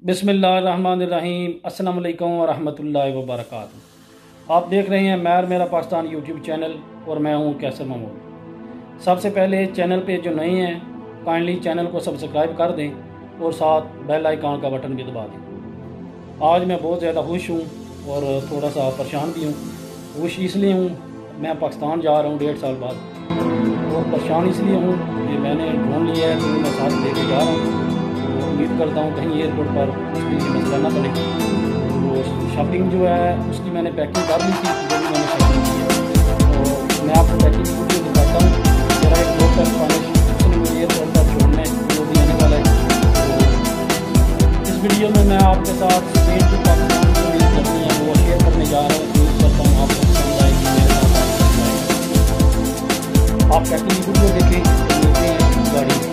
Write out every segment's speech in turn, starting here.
बिस्मिल्लाहिर्रहमानिर्रहीम, अस्सलाम वालेकुम वरहमतुल्लाहि वबरकातुहू। आप देख रहे हैं मेरा पाकिस्तान यूट्यूब चैनल और मैं हूं कैसर महमूद। सबसे पहले चैनल पे जो नए हैं काइंडली चैनल को सब्सक्राइब कर दें और साथ बेल आइकन का बटन भी दबा दें। आज मैं बहुत ज़्यादा खुश हूं और थोड़ा सा परेशान भी हूं। खुश इसलिए हूं, मैं पाकिस्तान जा रहा हूं 1.5 साल बाद, और परेशान इसलिए हूं कि मैंने ड्रोन लिया है तो मैं साथ लेके जा रहा हूँ। उम्मीद करता हूँ कहीं एयरपोर्ट पर उसके लिए मसला ना बने। तो शॉपिंग जो है उसकी मैंने पैकिंग कर ली थी, जो भी मैंने शॉपिंग की है तो मैं आपको पैकिंग की वीडियो दिखाता हूँ। मेरा एक दोस्त है स्पेनिश, उसने मुझे एयरपोर्ट पर छोड़ना है, वो भी आने वाला है। तो इस वीडियो में मैं आपके साथ स्टेट टू पाकिस्तान जो मेरी जर्नी है वो शेयर करने जा रहा हूँ। उम्मीद करता हूँ आपको पसंद आएगी, मेरे साथ आप पैकिंग की वीडियो देखें। मिलते हैं गाड़ी में।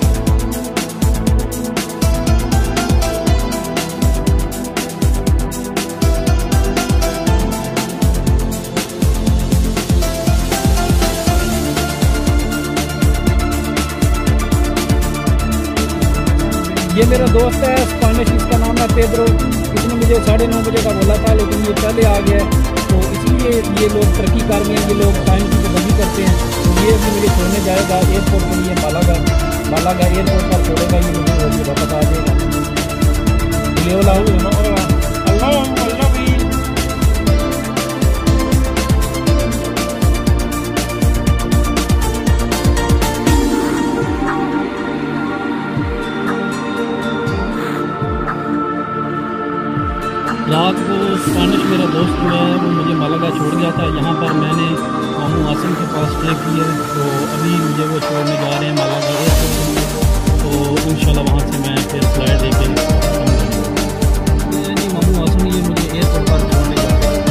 ये मेरा दोस्त है स्पेनिश, इसका नाम है पेड्रो। इसने मुझे 9:30 बजे का बोला था, लेकिन ये पहले आ गया है, तो इसलिए ये लोग तरक्की कर रहे हैं, ये लोग टाइम की पाबंदी करते हैं। तो ये भी मुझे छोड़ने जाएगा एयरपोर्ट के लिए, मालागा एयरपोर्ट पर छोड़ेगा। ये मुझे वापस आ जाएगा। रात को स्पेनिश मेरा दोस्त जो है वो मुझे मालागा छोड़ गया था। यहाँ पर मैंने मामू आसिम के पास स्टे की है, तो अभी मुझे वो छोड़ने जा रहे हैं मालागा एयरपोर्ट। तो इंशाल्लाह वहाँ से मैं फिर फ्लाइट लेके जी मामू आसिम ये मुझे एयरपोर्ट पर छोड़ने जा रहे हैं।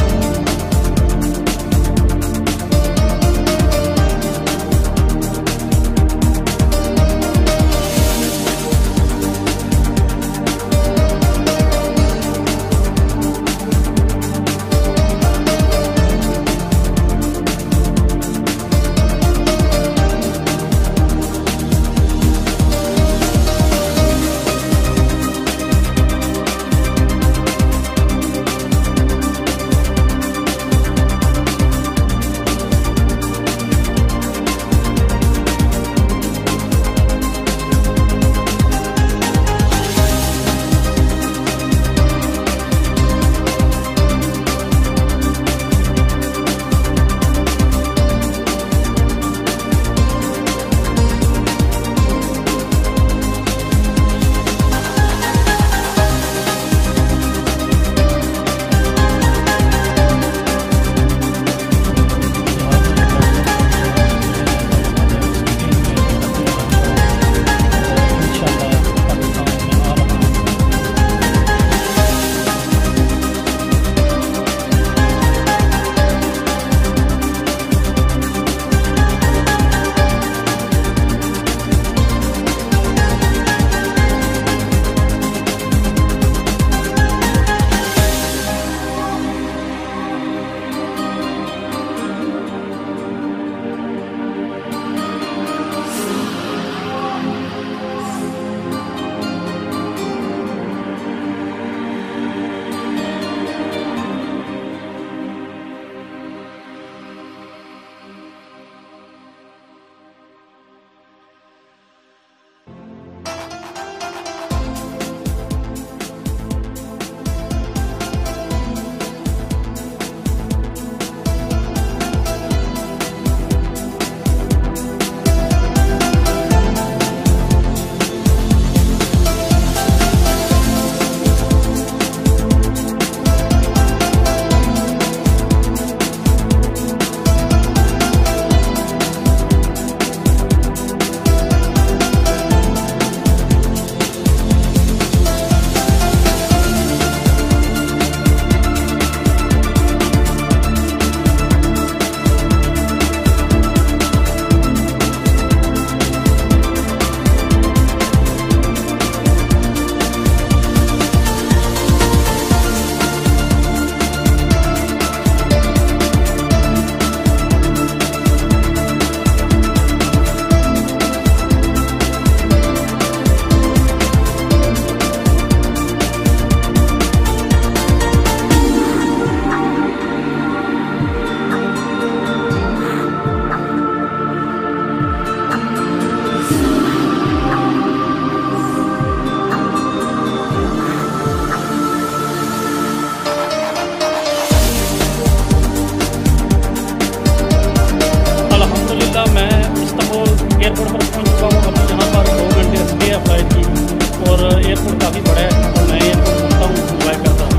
एयरपोर्ट काफ़ी बड़ा है, तो मैं एयरपोर्ट घूमता हूँ, इंजॉय करता हूँ।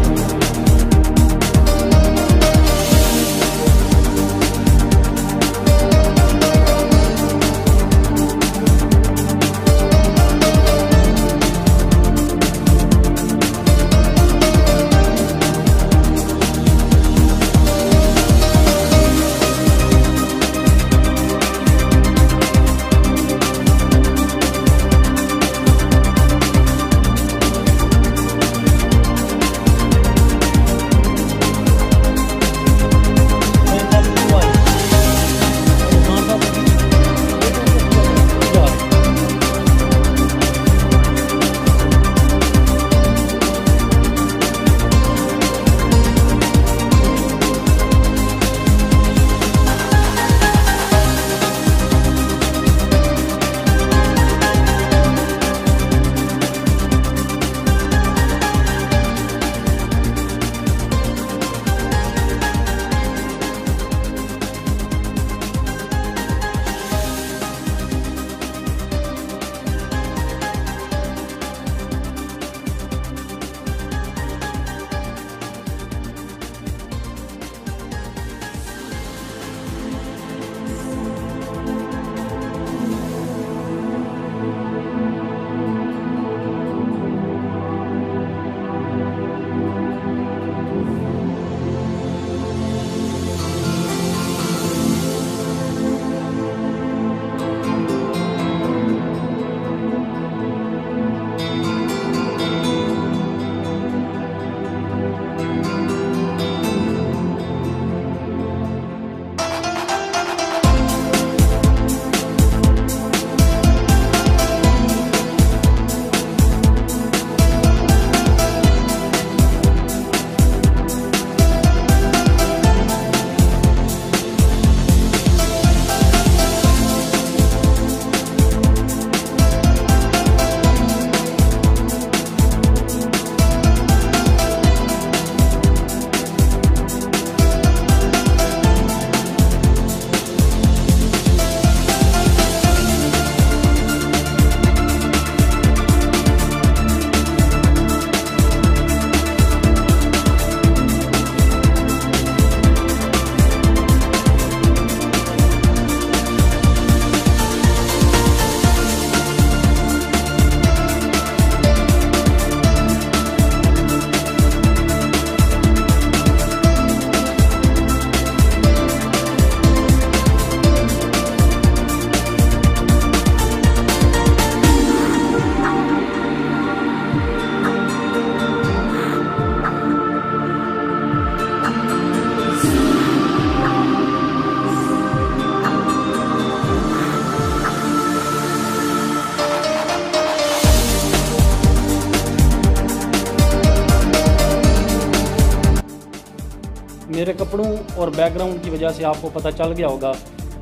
मेरे कपड़ों और बैकग्राउंड की वजह से आपको पता चल गया होगा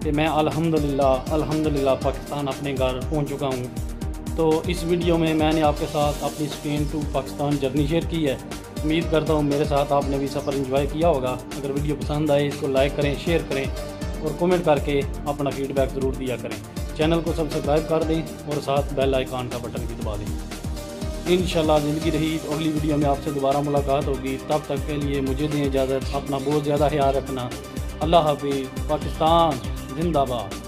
कि मैं अल्हम्दुलिल्लाह पाकिस्तान अपने घर पहुंच चुका हूं। तो इस वीडियो में मैंने आपके साथ अपनी Spain to Pakistan journey share की है। उम्मीद करता हूं मेरे साथ आपने भी सफ़र एंजॉय किया होगा। अगर वीडियो पसंद आए इसको लाइक करें, शेयर करें और कमेंट करके अपना फीडबैक ज़रूर दिया करें। चैनल को सब्सक्राइब कर दें और साथ बेल आइकॉन का बटन भी दबा दें। इंशाल्लाह ज़िंदगी रही तो अगली वीडियो में आपसे दोबारा मुलाकात होगी। तब तक के लिए मुझे दें इजाज़त। अपना बहुत ज़्यादा ख्याल रखना। अल्लाह हाफ़िज़। पाकिस्तान जिंदाबाद।